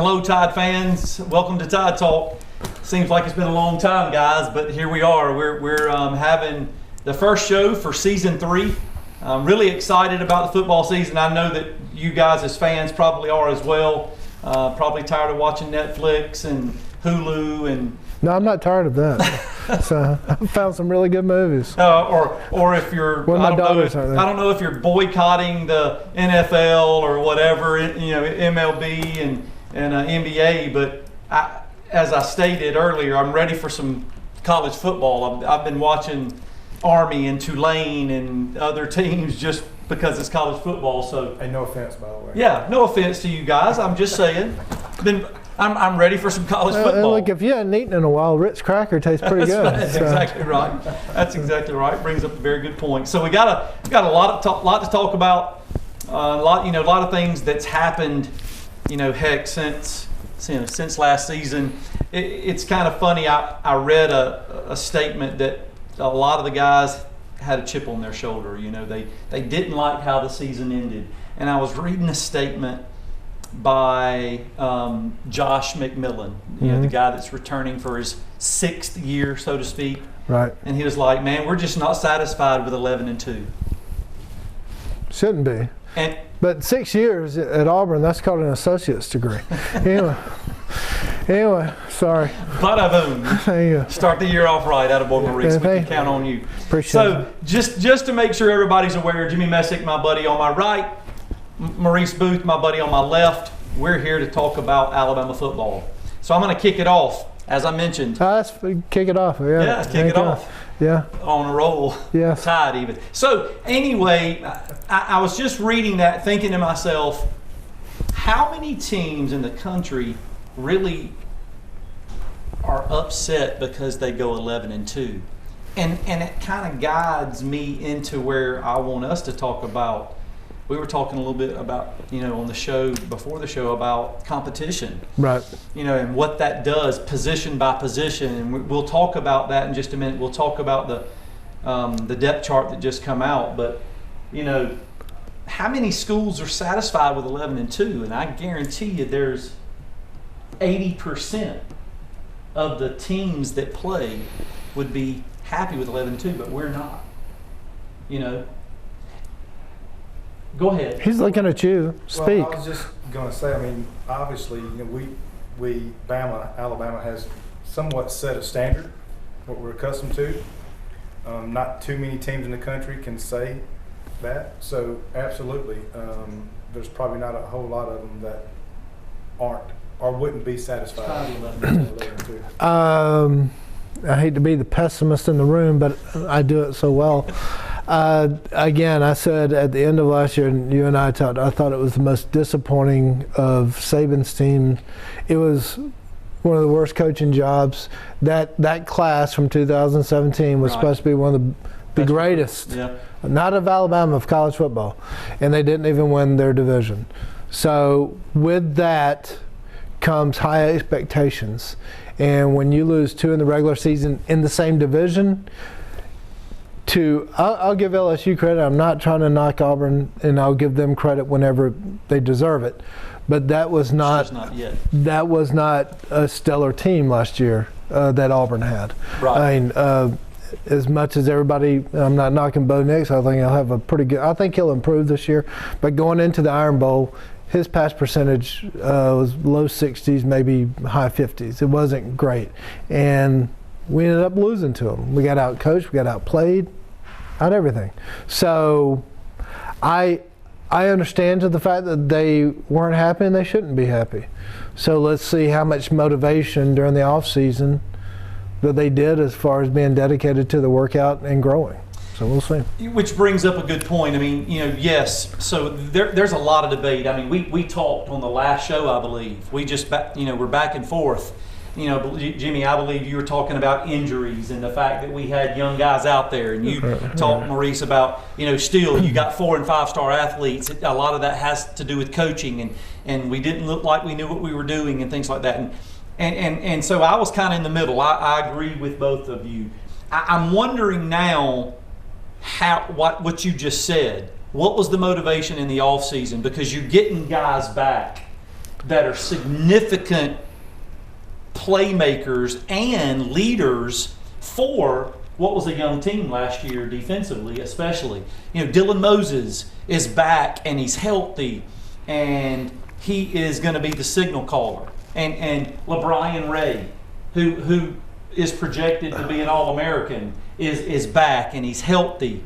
Hello, Tide fans. Welcome to Tide Talk. Seems like it's been a long time, guys, but here we are. We're having the first show for season 3. I'm really excited about the football season. I know that you guys as fans probably are as well. Probably tired of watching Netflix and Hulu and. No, I'm not tired of that. So I found some really good movies. Or if you're, I don't know if you're boycotting the NFL or whatever, MLB and NBA. But as I stated earlier, I'm ready for some college football. I've been watching Army and Tulane and other teams just because it's college football. So, and no offense, by the way. Yeah, no offense to you guys. I'm just saying. I'm ready for some college football. Look, if you hadn't eaten in a while, Ritz cracker tastes pretty good. That's exactly right. That's exactly right. Brings up a very good point. So we got a lot to talk about. A lot of things that's happened. Heck, since last season. It's kind of funny. I read a statement that a lot of the guys had a chip on their shoulder. They didn't like how the season ended, and I was reading a statement by Josh McMillan, the guy that's returning for his 6th year, so to speak. Right. And he was like, "Man, we're just not satisfied with 11-2." Shouldn't be. But 6 years at Auburn, that's called an associate's degree. Anyway, sorry. Bada boom. Start the year off right. Attaboy, Maurice. We can count on you. Appreciate it. Just to make sure everybody's aware, Jimmy Messick, my buddy on my right, Maurice Booth, my buddy on my left. We're here to talk about Alabama football. So I'm going to kick it off, as I mentioned. Let's kick it off. Yeah, kick it off. Yeah. On a roll. Yeah. Tied even. So anyway, I was just reading that, thinking to myself, how many teams in the country really are upset because they go 11-2? And it kind of guides me into where I want us to talk about. We were talking a little bit about, on the show, before the show, about competition. Right. And what that does, position by position. And we'll talk about that in just a minute. We'll talk about the depth chart that just come out. But, how many schools are satisfied with 11-2? And I guarantee you there's 80% of the teams that play would be happy with 11-2, but we're not. Go ahead. He's looking at you. Speak. Well, I was just going to say, obviously, Alabama has somewhat set a standard, what we're accustomed to. Not too many teams in the country can say that. So, absolutely, there's probably not a whole lot of them that aren't or wouldn't be satisfied with 11-2. I hate to be the pessimist in the room, but I do it so well. Again, I said at the end of last year, and you and I talked, I thought it was the most disappointing of Saban's team. It was one of the worst coaching jobs. That class from 2017 was supposed to be one of the greatest, not of Alabama, of college football. And they didn't even win their division. So with that comes high expectations. And when you lose 2 in the regular season in the same division, I'll give LSU credit. I'm not trying to knock Auburn, and I'll give them credit whenever they deserve it. But that was not a stellar team last year that Auburn had. Right. As much as everybody, I'm not knocking Bo Nix. I think he'll have a pretty good. I think he'll improve this year. But going into the Iron Bowl, his pass percentage was low 60s, maybe high 50s. It wasn't great, and we ended up losing to him. We got out-coached, we got outplayed, out everything. So I understand to the fact that they weren't happy and they shouldn't be happy. So let's see how much motivation during the off season that they did as far as being dedicated to the workout and growing. So we'll see. Which brings up a good point. Yes. So there's a lot of debate. We talked on the last show, I believe. We just we're back and forth. Jimmy, I believe you were talking about injuries and the fact that we had young guys out there, and you talked, Maurice, about still you got 4- and 5-star athletes. A lot of that has to do with coaching, and we didn't look like we knew what we were doing and things like that. And so I was kind of in the middle. I agree with both of you. I'm wondering now what you just said. What was the motivation in the off season? Because you're getting guys back that are significant playmakers and leaders for what was a young team last year defensively, especially. You know, Dylan Moses is back and he's healthy, and he is going to be the signal caller. And LeBron Ray, who is projected to be an All-American, is back and he's healthy.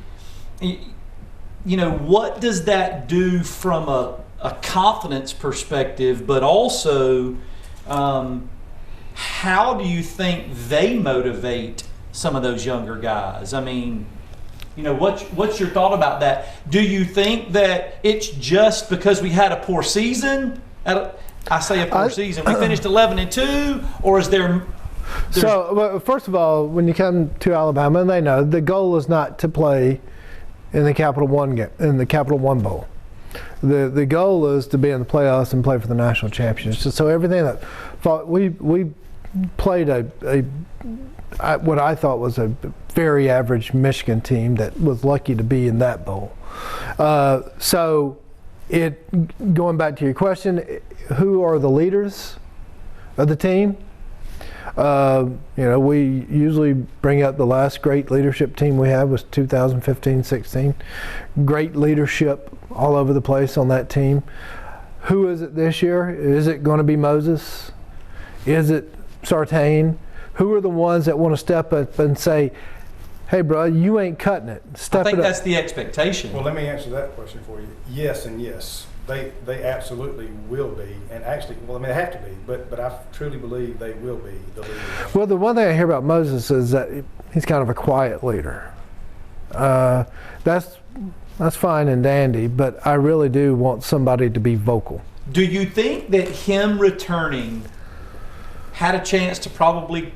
You know, what does that do from a confidence perspective, but also how do you think they motivate some of those younger guys? I mean, you know, what's your thought about that? Do you think that it's just because we had a poor season? I say a poor season. We finished 11-2, or is there? So, well, first of all, when you come to Alabama, and they know the goal is not to play in the Capital One Bowl. The goal is to be in the playoffs and play for the national championship. So everything that we played what I thought was a very average Michigan team that was lucky to be in that bowl. So going back to your question, who are the leaders of the team? You know, we usually bring up the last great leadership team we had was 2015-16. Great leadership all over the place on that team. Who is it this year? Is it going to be Moses? Is it Sartain? Who are the ones that want to step up and say, hey, bro, you ain't cutting it. Step it up. I think that's the expectation. Well, let me answer that question for you. Yes and yes. They absolutely will be, and actually, well, I mean, they have to be, but I truly believe they will be the leaders. Well, the one thing I hear about Moses is that he's kind of a quiet leader. That's fine and dandy, but I really do want somebody to be vocal. Do you think that him returning had a chance to probably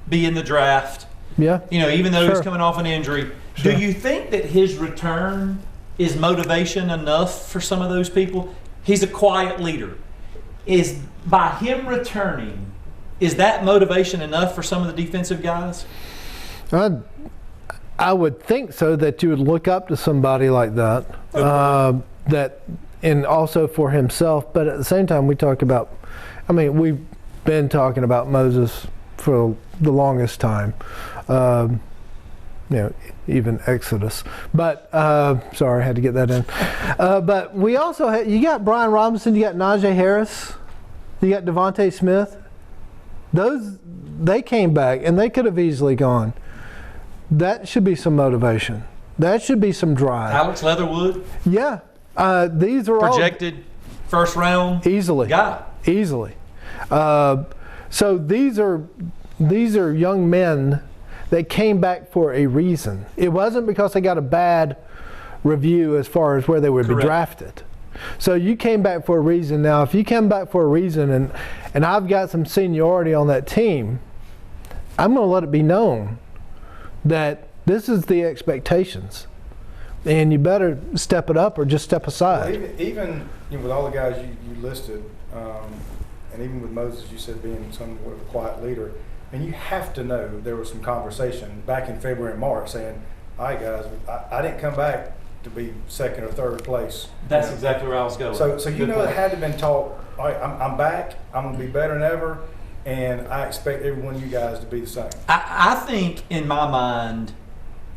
be in the draft? Yeah. You know, even though Sure. he's coming off an injury. Sure. Do you think that his return is motivation enough for some of those people? He's a quiet leader. Is by him returning, is that motivation enough for some of the defensive guys? I would think so, that you would look up to somebody like that. And also for himself. But at the same time, we talk about, I mean, we've been talking about Moses for the longest time. You know, even Exodus. But sorry, I had to get that in. But we also you got Brian Robinson, you got Najee Harris, you got Devontae Smith. They came back and they could have easily gone. That should be some motivation. That should be some drive. Alex Leatherwood? Yeah. These are projected first round easily. Guy. Easily. So these are young men that came back for a reason. It wasn't because they got a bad review as far as where they would be drafted. So you came back for a reason. Now, if you come back for a reason and I've got some seniority on that team, I'm going to let it be known that this is the expectations. And you better step it up or just step aside. Well, even you know, with all the guys you listed, and even with Moses, you said being somewhat of a quiet leader, and you have to know there was some conversation back in February and March saying, all right, guys, I didn't come back to be second or third place. That's exactly where I was going. So you know it had to have been taught, all right, I'm back, I'm going to be better than ever, and I expect every one of you guys to be the same. I think in my mind,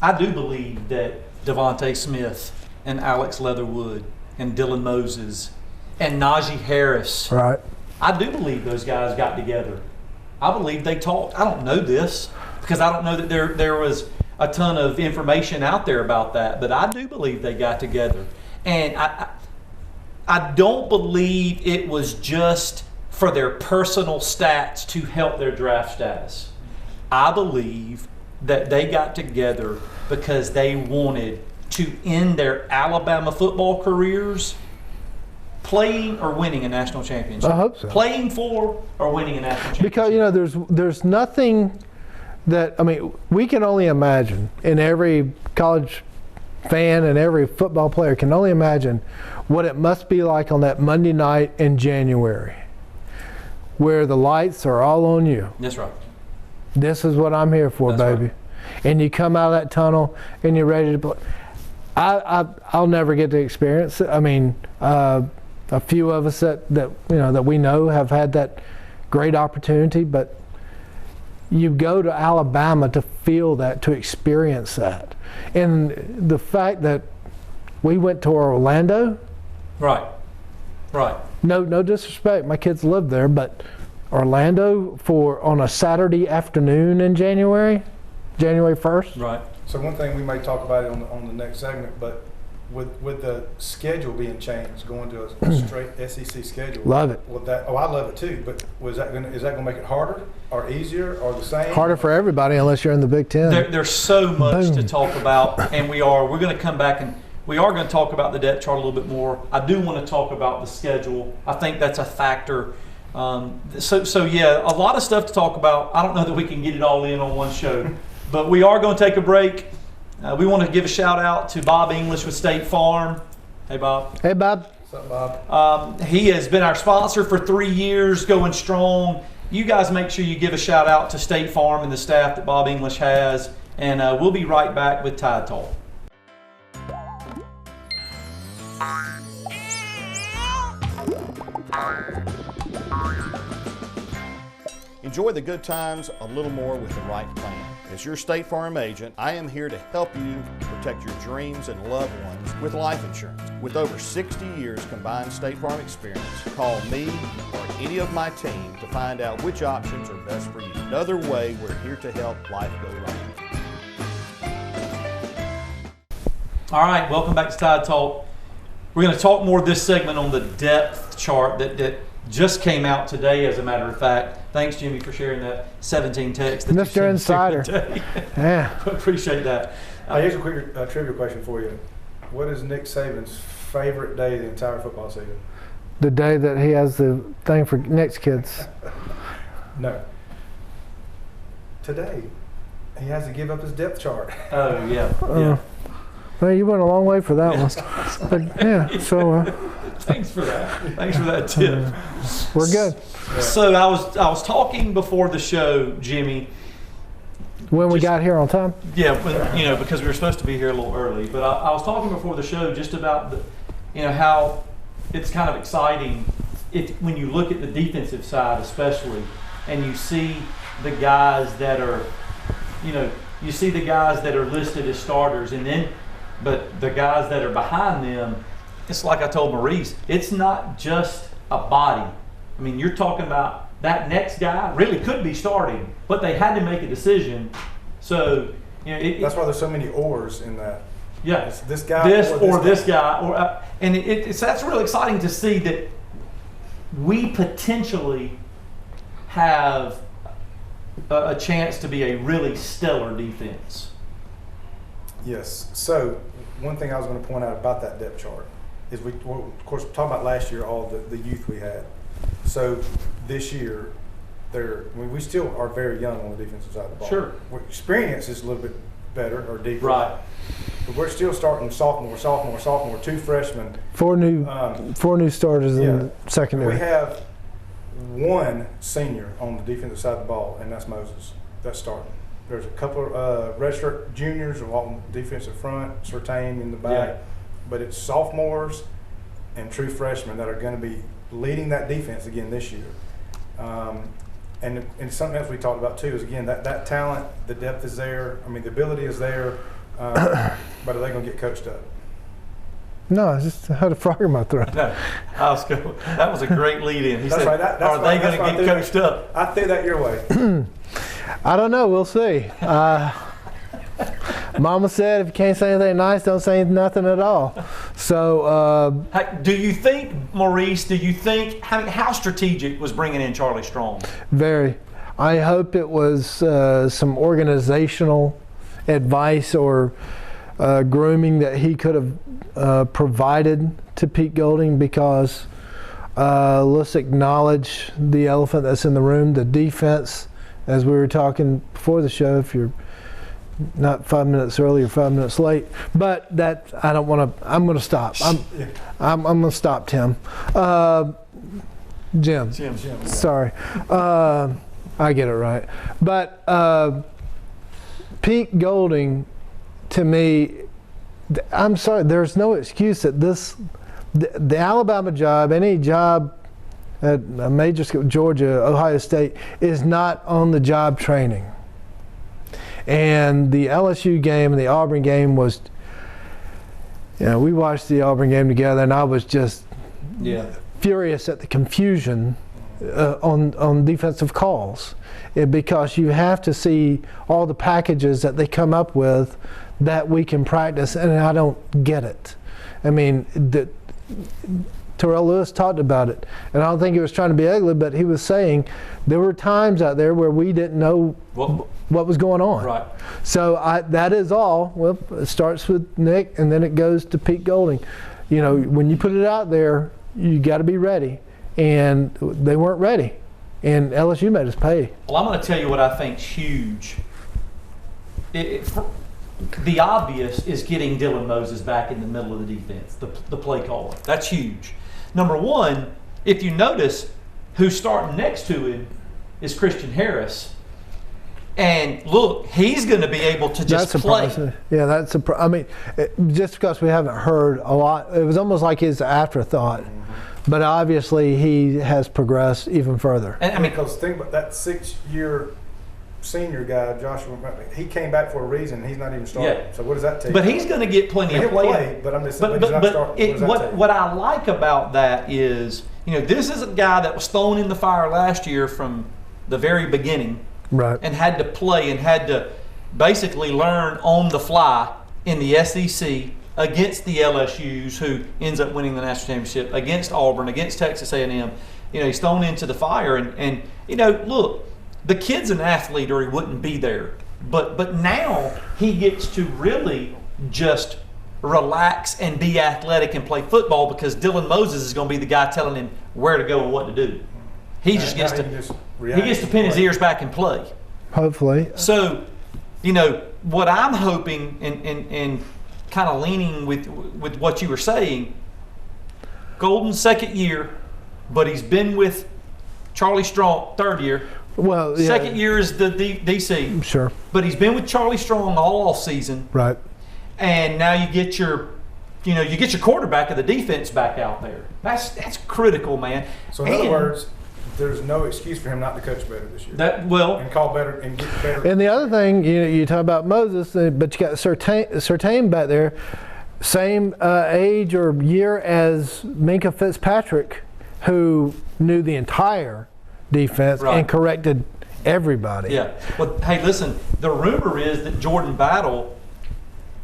I do believe that Devontae Smith and Alex Leatherwood and Dylan Moses and Najee Harris, Right. I do believe those guys got together. I believe they talked. I don't know this because I don't know that there was a ton of information out there about that, but I do believe they got together. And I don't believe it was just for their personal stats to help their draft status. I believe that they got together because they wanted to end their Alabama football careers playing or winning a national championship. I hope so. Playing for or winning a national championship. Because, you know, there's nothing that, I mean, we can only imagine, and every college fan and every football player can only imagine what it must be like on that Monday night in January where the lights are all on you. That's right. This is what I'm here for, That's baby. Right. And you come out of that tunnel and you're ready to play. I'll never get to experience it. I mean, a few of us that we know have had that great opportunity, but you go to Alabama to feel that, to experience that. And the fact that we went to Orlando. Right. No disrespect, my kids live there, but Orlando on a Saturday afternoon in January 1st. Right. So one thing we may talk about it on the next segment, but with the schedule being changed, going to a straight SEC schedule. Love it. I love it too. But is that gonna make it harder or easier or the same? Harder for everybody unless you're in the Big Ten. There's so much Boom. to talk about, and we're going to come back and we are going to talk about the depth chart a little bit more. I do want to talk about the schedule. I think that's a factor. So yeah, a lot of stuff to talk about. I don't know that we can get it all in on one show, but we are going to take a break. We want to give a shout out to Bob English with State Farm. Hey, Bob. Hey, Bob. What's up, Bob? He has been our sponsor for 3 years, going strong. You guys make sure you give a shout out to State Farm and the staff that Bob English has. And we'll be right back with Tide Talk. Enjoy the good times a little more with the right plan. As your State Farm agent, I am here to help you protect your dreams and loved ones with life insurance. With over 60 years combined State Farm experience, call me or any of my team to find out which options are best for you. Another way we're here to help life go right. All right, welcome back to Tide Talk. We're going to talk more this segment on the depth chart that just came out today, as a matter of fact. Thanks, Jimmy, for sharing that 17 text. That Mr. Insider. Yeah. Appreciate that. Here's a quick trivia question for you. What is Nick Saban's favorite day of the entire football season? The day that he has the thing for next kids. No. Today. He has to give up his depth chart. Oh, yeah. Well, you went a long way for that one. But, yeah, so Thanks for that. Thanks for that tip. we're good. Yeah. So I was talking before the show, Jimmy. When we got here on time? Yeah, because we were supposed to be here a little early. But I was talking before the show just about how it's kind of exciting when you look at the defensive side, especially, and you see the guys that are, listed as starters, but the guys that are behind them. It's like I told Maurice, it's not just a body. I mean, you're talking about that next guy really could be starting, but they had to make a decision. So, that's why there's so many ors in that. Yeah, it's this guy or this guy, and that's really exciting to see that we potentially have a chance to be a really stellar defense. Yes. So one thing I was going to point out about that depth chart is of course, talking about last year, all the youth we had. So this year, we still are very young on the defensive side of the ball. Sure. Experience is a little bit better or deeper. Right. But we're still starting sophomore, 2 freshmen. Four new starters in the secondary. We have one senior on the defensive side of the ball, and that's Moses. That's starting. There's a couple of redshirt juniors along defensive front, Sertain in the back. Yeah. But it's sophomores and true freshmen that are going to be leading that defense again this year. And something else we talked about too is, again, that talent, the depth is there. I mean, the ability is there, but are they going to get coached up? No, I just had a frog in my throat. No, that was a great lead-in. He said, right. are they going to get coached up? I threw that your way. I don't know. We'll see. Mama said, if you can't say anything nice, don't say nothing at all. So, Do you think, Maurice? How strategic was bringing in Charlie Strong? very. I hope it was some organizational advice or grooming that he could have provided to Pete Golding, because let's acknowledge the elephant that's in the room, the defense. As we were talking before the show, if you're not 5 minutes early or 5 minutes late, but that I don't want to. I'm going to stop. I'm going to stop, Tim. Jim. Sorry, I get it right. But Pete Golding, to me, I'm sorry. There's no excuse that this the Alabama job, any job at a major school, Georgia, Ohio State, is not on the job training. And the LSU game and the Auburn game was, we watched the Auburn game together, and I was just furious at the confusion on defensive calls, because you have to see all the packages that they come up with that we can practice, and I don't get it. I mean, Terrell Lewis talked about it, and I don't think he was trying to be ugly, but he was saying there were times out there where we didn't know what was going on. Right. So that is all. Well, it starts with Nick, and then it goes to Pete Golding. When you put it out there, you got to be ready, and they weren't ready, and LSU made us pay. Well, I'm going to tell you what I think's huge. The obvious is getting Dylan Moses back in the middle of the defense, the play caller. That's huge. Number one, if you notice, who's starting next to him is Christian Harris. And look, he's going to be able to just play. Yeah, that's I mean, just because we haven't heard a lot, it was almost like his afterthought. Mm-hmm. But obviously, he has progressed even further. And I mean, because think about that 6-year senior guy, Joshua, he came back for a reason. He's not even starting. Yeah. So what does that take? But he's going to get plenty of play. But I'm just saying, what I like about that is, this is a guy that was thrown in the fire last year from the very beginning, right? And had to play and had to basically learn on the fly in the SEC against the LSUs, who ends up winning the national championship, against Auburn, against Texas A&M. He's thrown into the fire, and look. The kid's an athlete or he wouldn't be there. But now he gets to really just relax and be athletic and play football, because Dylan Moses is going to be the guy telling him where to go and what to do. He just gets to pin his ears back and play. Hopefully. So, what I'm hoping and kind of leaning with what you were saying, Golden's second year, but he's been with Charlie Strong third year. Well, yeah. Second year is the DC. Sure. But he's been with Charlie Strong all off season. Right. And now you get your quarterback of the defense back out there. That's critical, man. So in other words, there's no excuse for him not to coach better this year. And call better and get better. And the other thing, you talk about Moses, but you got Surtain back there, same age or year as Minka Fitzpatrick, who knew the entire defense and corrected everybody. Yeah. Well, hey, listen, the rumor is that Jordan Battle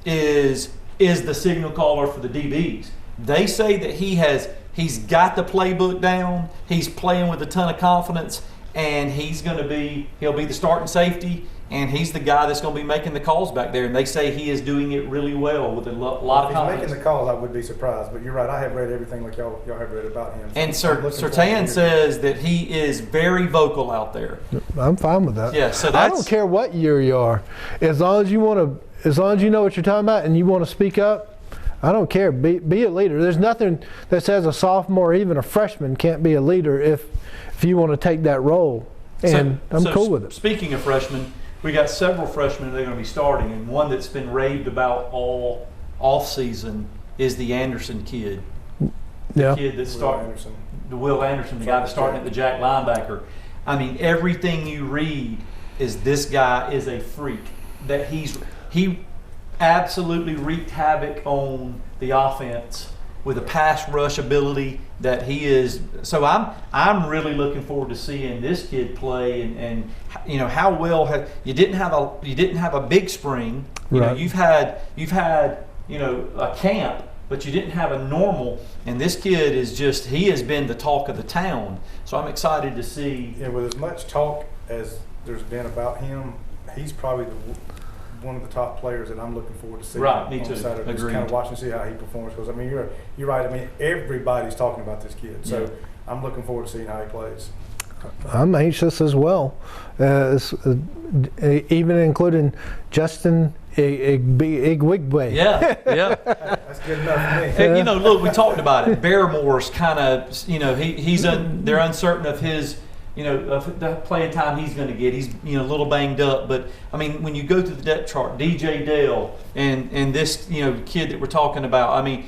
is the signal caller for the DBs. They say that he's got the playbook down, he's playing with a ton of confidence, and he'll be the starting safety, and he's the guy that's going to be making the calls back there. And they say he is doing it really well with a lot of confidence. If he's making the calls, I would be surprised. But you're right, I have read everything like y'all have read about him. So and Surtain says that he is very vocal out there. I'm fine with that. Yeah, so I don't care what year you are, as long as you know what you're talking about and you want to speak up. I don't care. Be a leader. There's nothing that says a sophomore or even a freshman can't be a leader if you want to take that role. And I'm cool with it. Speaking of freshmen, we got several freshmen that are going to be starting, and one that's been raved about all off season is the Anderson kid. The kid that's starting, the Will Anderson, the guy that's starting at the Jack linebacker. I mean, everything you read is this guy is a freak. That he absolutely wreaked havoc on the offense with a pass rush ability that he is. So I'm really looking forward to seeing this kid play, and how well you didn't have a big spring. You've had a camp, but you didn't have a normal. And this kid he has been the talk of the town. So I'm excited to see. Yeah, with as much talk as there's been about him, he's probably one of the top players that I'm looking forward to seeing. Right, me too. Saturday. Just kind of watching to see how he performs. Because you're right. I mean, everybody's talking about this kid. So I'm looking forward to seeing how he plays. I'm anxious as well, even including Justin Igwigwe. Yeah. That's good enough for me. And, look, we talked about it. Barrymore's kind of, they're uncertain of his. Of the playing time he's going to get. He's a little banged up, but I mean, when you go through the depth chart, DJ Dale and this kid that we're talking about, I mean,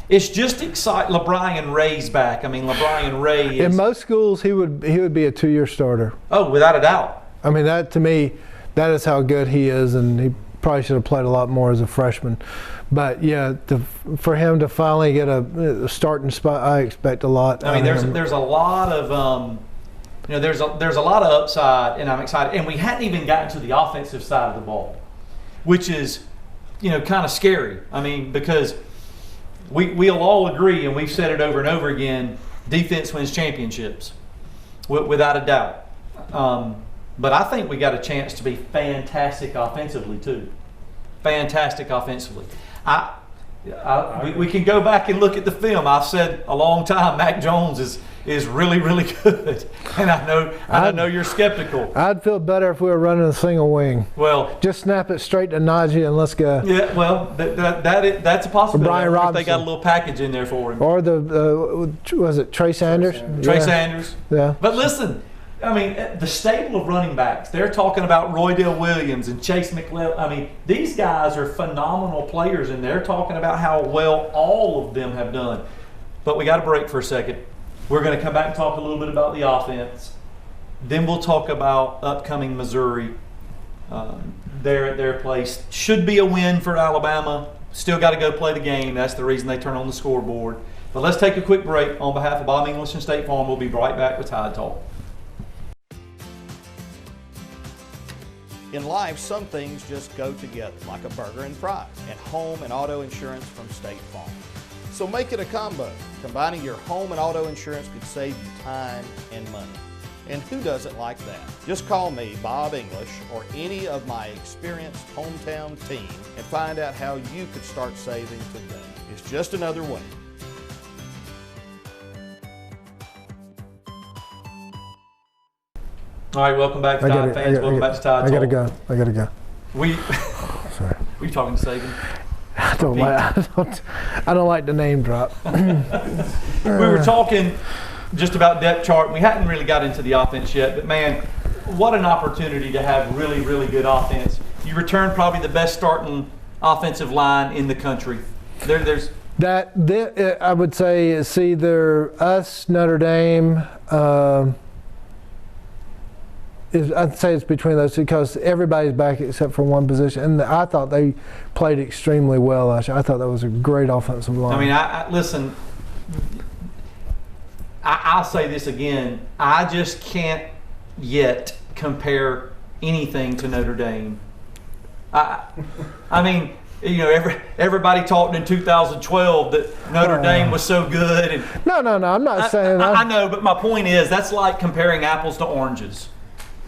It's just exciting. LeBrian Ray's back. I mean, LeBrian Ray is. In most schools, he would be a 2-year starter. Oh, without a doubt. I mean, that to me, that is how good he is, and he probably should have played a lot more as a freshman. But yeah, for him to finally get a starting spot, I expect a lot. I mean, there's a lot of there's a lot of upside, and I'm excited. And we hadn't even gotten to the offensive side of the ball, which is kind of scary. I mean, because we'll all agree, and we've said it over and over again, defense wins championships, without a doubt. But I think we got a chance to be fantastic offensively too. Fantastic offensively. We can go back and look at the film. I've said a long time, Mac Jones is really, really good, and I know you're skeptical. I'd feel better if we were running a single wing. Well, just snap it straight to Najee and let's go. Yeah, well, that's a possibility. Brian Robinson. If they got a little package in there for him. Or was it Trey Sanders? Trey Sanders. Yeah. But listen, I mean, the stable of running backs, they're talking about Roydell Williams and Chase McLeod. I mean, these guys are phenomenal players, and they're talking about how well all of them have done. But we got to break for a second. We're going to come back and talk a little bit about the offense. Then we'll talk about upcoming Missouri. They're at their place. Should be a win for Alabama. Still got to go play the game. That's the reason they turn on the scoreboard. But let's take a quick break. On behalf of Bob English and State Farm, we'll be right back with Tide Talk. In life, some things just go together, like a burger and fries, and home and auto insurance from State Farm. So make it a combo. Combining your home and auto insurance could save you time and money. And who doesn't like that? Just call me, Bob English, or any of my experienced hometown team and find out how you could start saving today. It's just another way. All right, welcome back to Tide fans. Welcome back to Tide Talk. I gotta go. Sorry. Were you talking to Saban? I don't like the name drop. We were talking just about depth chart. We hadn't really got into the offense yet, but man, what an opportunity to have really, really good offense. You return probably the best starting offensive line in the country. There's I would say it's either us, Notre Dame. I'd say it's between those two because everybody's back except for one position, and I thought they played extremely well last year. I thought that was a great offensive line. I mean, listen. I'll say this again. I just can't yet compare anything to Notre Dame. I mean, everybody talked in 2012 that Notre Dame was so good. And no, I'm not saying that. I know, but my point is that's like comparing apples to oranges.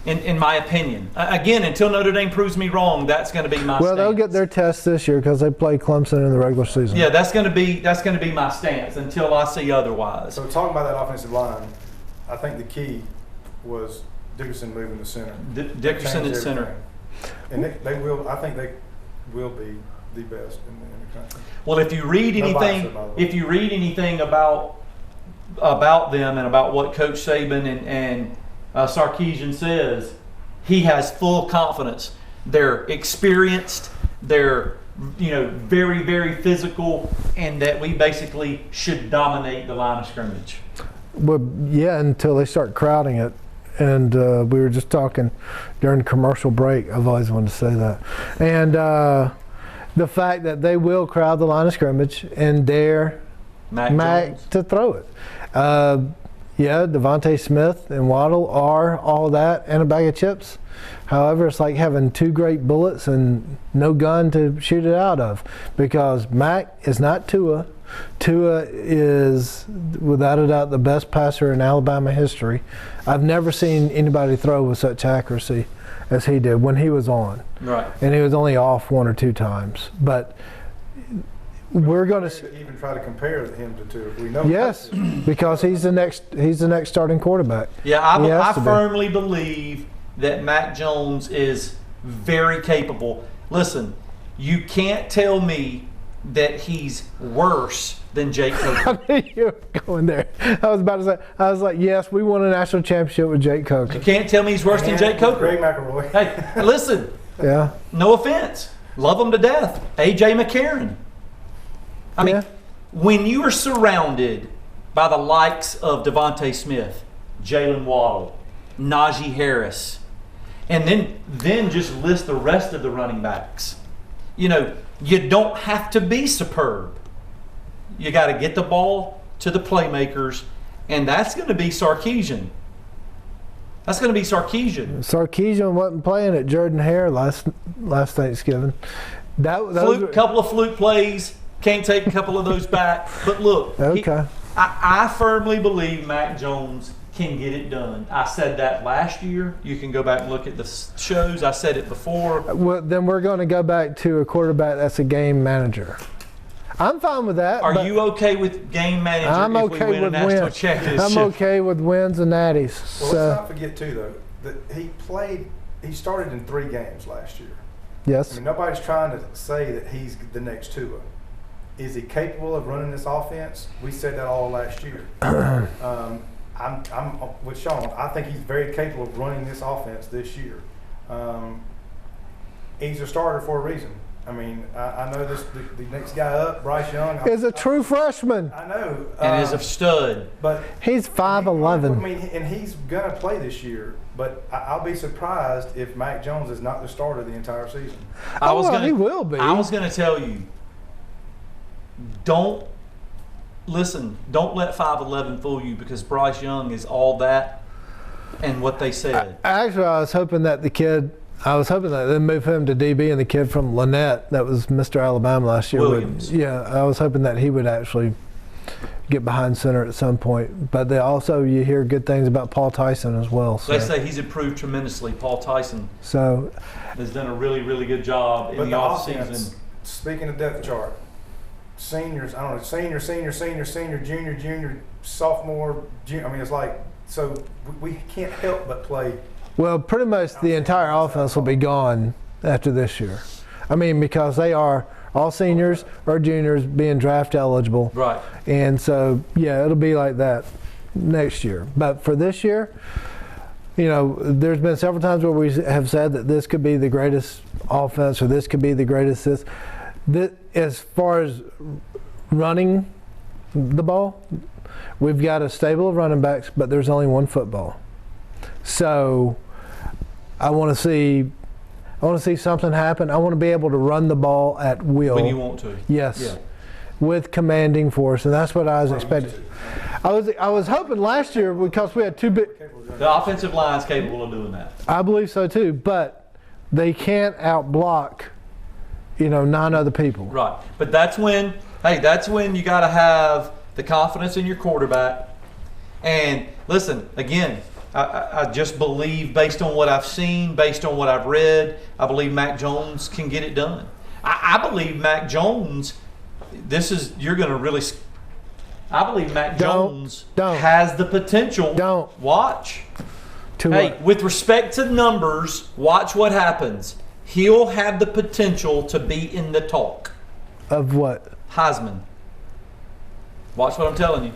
In my opinion, again, until Notre Dame proves me wrong, that's going to be my stance. Well, they'll get their test this year because they play Clemson in the regular season. Yeah, that's going to be my stance until I see otherwise. So talking about that offensive line, I think the key was Dickerson moving to center. Dickerson at center, and they will. I think they will be the best in the country. Well, if you read anything about them and about what Coach Saban and Sarkisian says, he has full confidence. They're experienced, they're very, very physical, and that we basically should dominate the line of scrimmage. Well, yeah, until they start crowding it. And we were just talking during commercial break. I've always wanted to say that. And the fact that they will crowd the line of scrimmage and dare Mac to throw it. Yeah, Devontae Smith and Waddle are all that and a bag of chips. However, it's like having two great bullets and no gun to shoot it out of because Mac is not Tua. Tua is, without a doubt, the best passer in Alabama history. I've never seen anybody throw with such accuracy as he did when he was on. Right. And he was only off one or two times. But we're going to even try to compare him to Tua. We know. Yes, because he's the next starting quarterback. Yeah, I firmly believe that Mac Jones is very capable. Listen, you can't tell me that he's worse than Jake Coker. I knew you were going there. I was about to say. I was like, yes, we won a national championship with Jake Coker. You can't tell me he's worse than Jake Coker. Greg McElroy. Hey, listen. Yeah. No offense. Love him to death. A.J. McCarron. I mean, when you are surrounded by the likes of Devontae Smith, Jalen Waddle, Najee Harris, and then just list the rest of the running backs. You know, you don't have to be superb. You got to get the ball to the playmakers, and that's going to be Sarkisian. That's going to be Sarkisian. Sarkisian wasn't playing at Jordan-Hare last Thanksgiving. Couple of fluke plays. Can't take a couple of those back. But look, okay. I firmly believe Mac Jones can get it done. I said that last year. You can go back and look at the shows. I said it before. Well, then we're going to go back to a quarterback that's a game manager. I'm fine with that. Are you okay with game manager I'm if okay we win with a national wins. championship? I'm okay with wins and natties. Well, So, let's not forget too though that he started in 3 games last year. I yes. mean, nobody's trying to say that he's the next Tua. Is he capable of running this offense? We said that all last year. I'm with Sean. I think he's very capable of running this offense this year. He's a starter for a reason. I mean, I know the next guy up, Bryce Young, Is a true freshman. I know. And is a stud. But He's 5'11". I mean, and he's gonna play this year. But I'll be surprised if Mac Jones is not the starter the entire season. He will be. I was going to tell you, don't let 5'11" fool you, because Bryce Young is all that and what they said. Actually, I was hoping that they move him to DB, and the kid from Lynette, that was Mr. Alabama last year. Williams. I was hoping that he would actually get behind center at some point. But you hear good things about Paul Tyson as well. So. They say he's improved tremendously. Paul Tyson has done a really, really good job in the offseason. Speaking of depth chart, seniors, I don't know, senior, junior, sophomore, junior. I mean, it's like, so we can't help but play. Well, pretty much the entire offense will be gone after this year. I mean, because they are all seniors or juniors being draft eligible. Right. And so, it'll be like that next year. But for this year, there's been several times where we have said that this could be the greatest offense or this could be the greatest this. As far as running the ball, we've got a stable of running backs, but there's only one football. So I want to see something happen. I want to be able to run the ball at will. When you want to. Yes. Yeah. With commanding force, and that's what I was expecting. I was hoping last year, because we had 2 big. The offensive line's capable of doing that. I believe so too, but they can't outblock, 9 other people. Right. But that's when you got to have the confidence in your quarterback. And listen, again, I just believe, based on what I've seen, based on what I've read, I believe Mac Jones can get it done. I believe Mac Jones, I believe Mac Jones has the potential. Watch. With respect to numbers, watch what happens. He'll have the potential to be in the talk. Of what? Heisman. Watch what I'm telling you.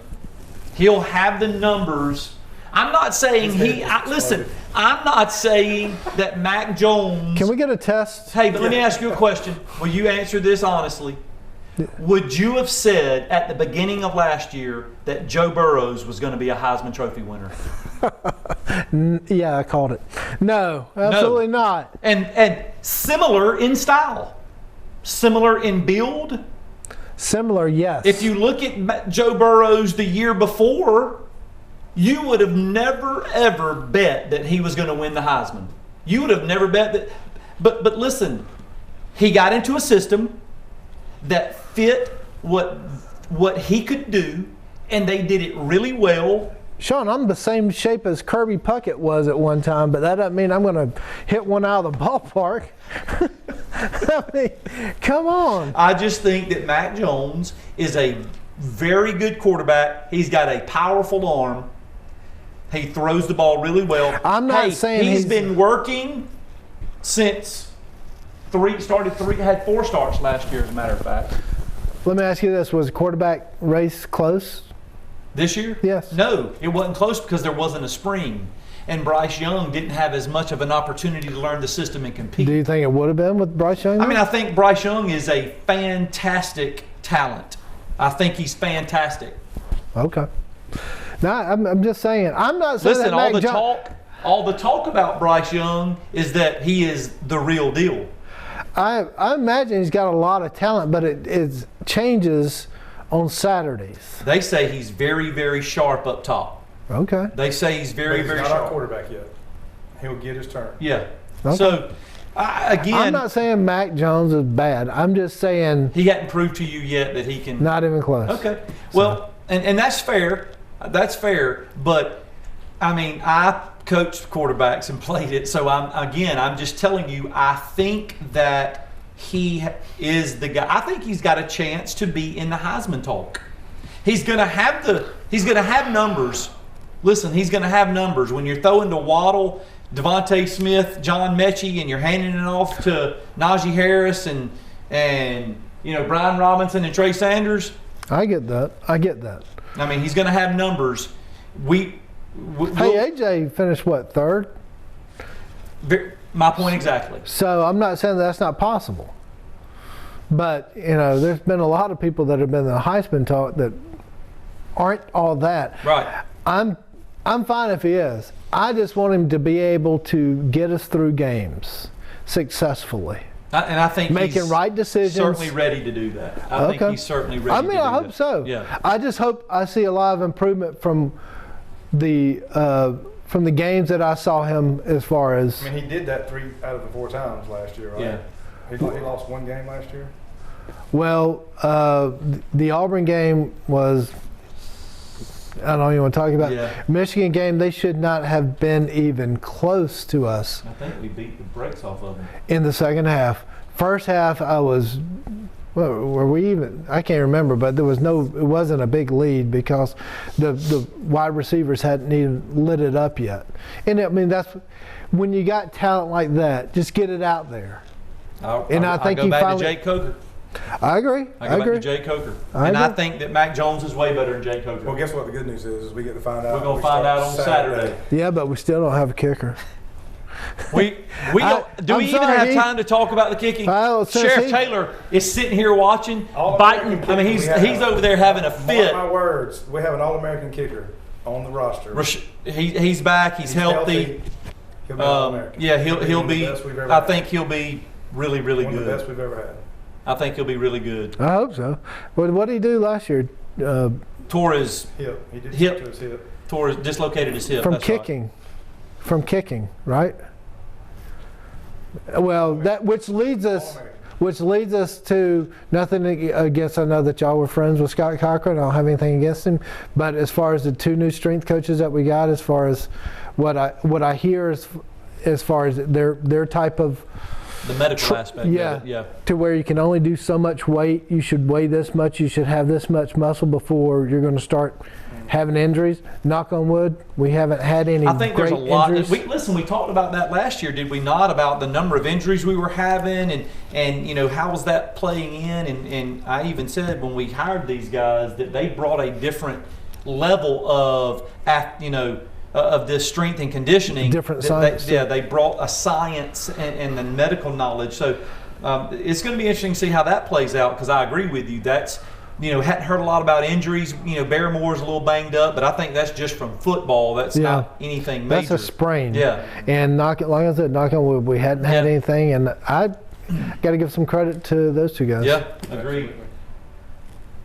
He'll have the numbers. I'm not saying I'm not saying that Mac Jones. Can we get a test? Hey, but let me ask you a question. Will you answer this honestly? Would you have said at the beginning of last year that Joe Burrows was going to be a Heisman Trophy winner? Yeah, I called it. No, absolutely not. And similar in style, similar in build. Similar, yes. If you look at Joe Burrows the year before, you would have never, ever bet that he was going to win the Heisman. You would have never bet that. But listen, he got into a system that fit what he could do, and they did it really well. Sean, I'm the same shape as Kirby Puckett was at one time, but that doesn't mean I'm going to hit one out of the ballpark. I mean, come on. I just think that Mac Jones is a very good quarterback. He's got a powerful arm. He throws the ball really well. I'm not saying he's been working since had 4 starts last year, as a matter of fact. Let me ask you this. Was the quarterback race close? This year? Yes. No, it wasn't close because there wasn't a spring. And Bryce Young didn't have as much of an opportunity to learn the system and compete. Do you think it would have been with Bryce Young? I mean, I think Bryce Young is a fantastic talent. I think he's fantastic. Okay. Now I'm just saying. I'm not saying Listen, that all the talk about Bryce Young is that he is the real deal. I imagine he's got a lot of talent, but it changes on Saturdays. They say he's very, very sharp up top. Okay. They say he's very, But very he's not our sharp. quarterback yet. He'll get his turn. Yeah. Okay. So, again, I'm not saying Mac Jones is bad. I'm just saying he hadn't proved to you yet that he can. not even close. Okay. Well, and that's fair. That's fair. But I mean, I coached quarterbacks and played it. So I'm just telling you, I think that he is the guy. I think he's got a chance to be in the Heisman talk. He's going to have numbers. Listen, he's going to have numbers when you're throwing to Waddle, Devontae Smith, John Mechie, and you're handing it off to Najee Harris and Brian Robinson and Trey Sanders. I get that. I mean, he's going to have numbers. Hey, AJ finished what, third? My point exactly. So I'm not saying that's not possible. But, there's been a lot of people that have been in the Heisman talk that aren't all that. Right. I'm fine if he is. I just want him to be able to get us through games successfully. And I think making he's right decisions. Certainly ready to do that. I think he's certainly ready. I mean, I hope so. Yeah. I just hope I see a lot of improvement from the games that I saw him as far as. I mean, he did that 3 out of the 4 times last year, right? Yeah. He lost 1 game last year. Well, the Auburn game was. I don't even want to talk about Michigan game. They should not have been even close to us. I think we beat the brakes off of them in the second half. First half, were we even? I can't remember, but it wasn't a big lead because the wide receivers hadn't even lit it up yet. And I mean, that's when you got talent like that, just get it out there. I think he finally. To Jay Coker. I agree. I go back to Jay Coker. I think that Mac Jones is way better than Jay Coker. Well, guess what the good news is we get to find out. We're going to find out on Saturday. Yeah, but we still don't have a kicker. We don't. Do we even have time to talk about the kicking? Sheriff Taylor is sitting here watching, biting. I mean, he's over there having a fit. Mark my words. We have an All-American kicker on the roster. He's back. He's healthy. He'll be All-American. Yeah, he'll be. I think he'll be really, really good. One of the best we've ever had. I think he'll be really good. I hope so. What did he do last year? Tore his hip. He did hip. To his hip. Dislocated his hip. From kicking. Right. From kicking, right? Well, which leads us to nothing against. I know that y'all were friends with Scott Cochran. I don't have anything against him, but as far as the 2 new strength coaches that we got, as far as what I hear as far as their type of the medical aspect. Yeah. To where you can only do so much weight. You should weigh this much. You should have this much muscle before you're going to start having injuries. Knock on wood, we haven't had any. I think great there's a lot. injuries. We talked about that last year, did we not? About the number of injuries we were having, and how was that playing in? And I even said when we hired these guys that they brought a different level of this strength and conditioning. Different science. They brought a science and the medical knowledge. So it's going to be interesting to see how that plays out, because I agree with you. That's, hadn't heard a lot about injuries. Barrymore's a little banged up, but I think that's just from football. That's not anything major. That's a sprain. Yeah. And like I said, knock on wood, we hadn't had anything. And I got to give some credit to those 2 guys. Yeah, agreed.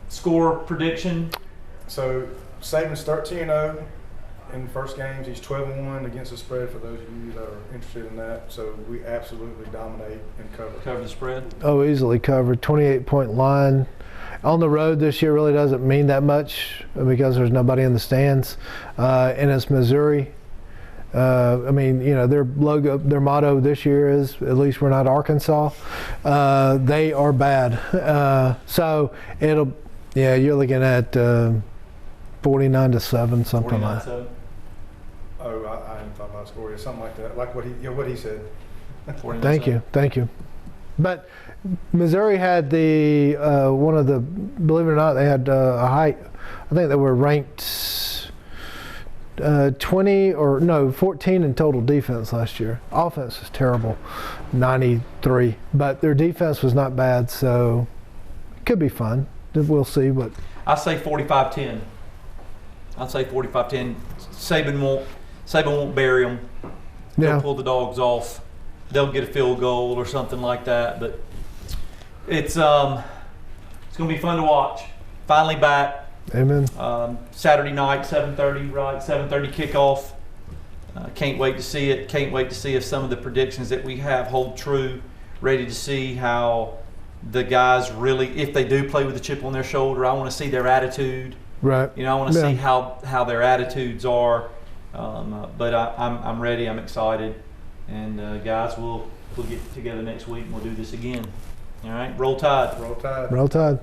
Score prediction. So Saban's 13-0. In the first games, he's 12-1 against the spread, for those of you that are interested in that. So we absolutely dominate and cover. Cover the spread? Oh, easily covered. 28-point line. On the road this year really doesn't mean that much because there's nobody in the stands. And it's Missouri. Their motto this year is, at least we're not Arkansas. They are bad. So you're looking at 49-7, something like that. Oh, I hadn't thought about scoring. Something like that, like what he said. Thank you. But Missouri had one of the, believe it or not, they had a height. I think they were ranked 14 in total defense last year. Offense was terrible, 93. But their defense was not bad, so it could be fun. We'll see what I say 45-10. I'd say 45-10. Saban won't bury them. They'll Yeah. pull the dogs off. They'll get a field goal or something like that. But it's going to be fun to watch. Finally back. Amen. Saturday night, 7:30, right? 7:30 kickoff. Can't wait to see it. Can't wait to see if some of the predictions that we have hold true. Ready to see how the guys really, if they do play with a chip on their shoulder, I want to see their attitude. Right. You know, I want to Yeah. see how their attitudes are. But I'm ready. I'm excited. And guys, we'll get together next week and we'll do this again. All right. Roll Tide. Roll Tide. Roll Tide.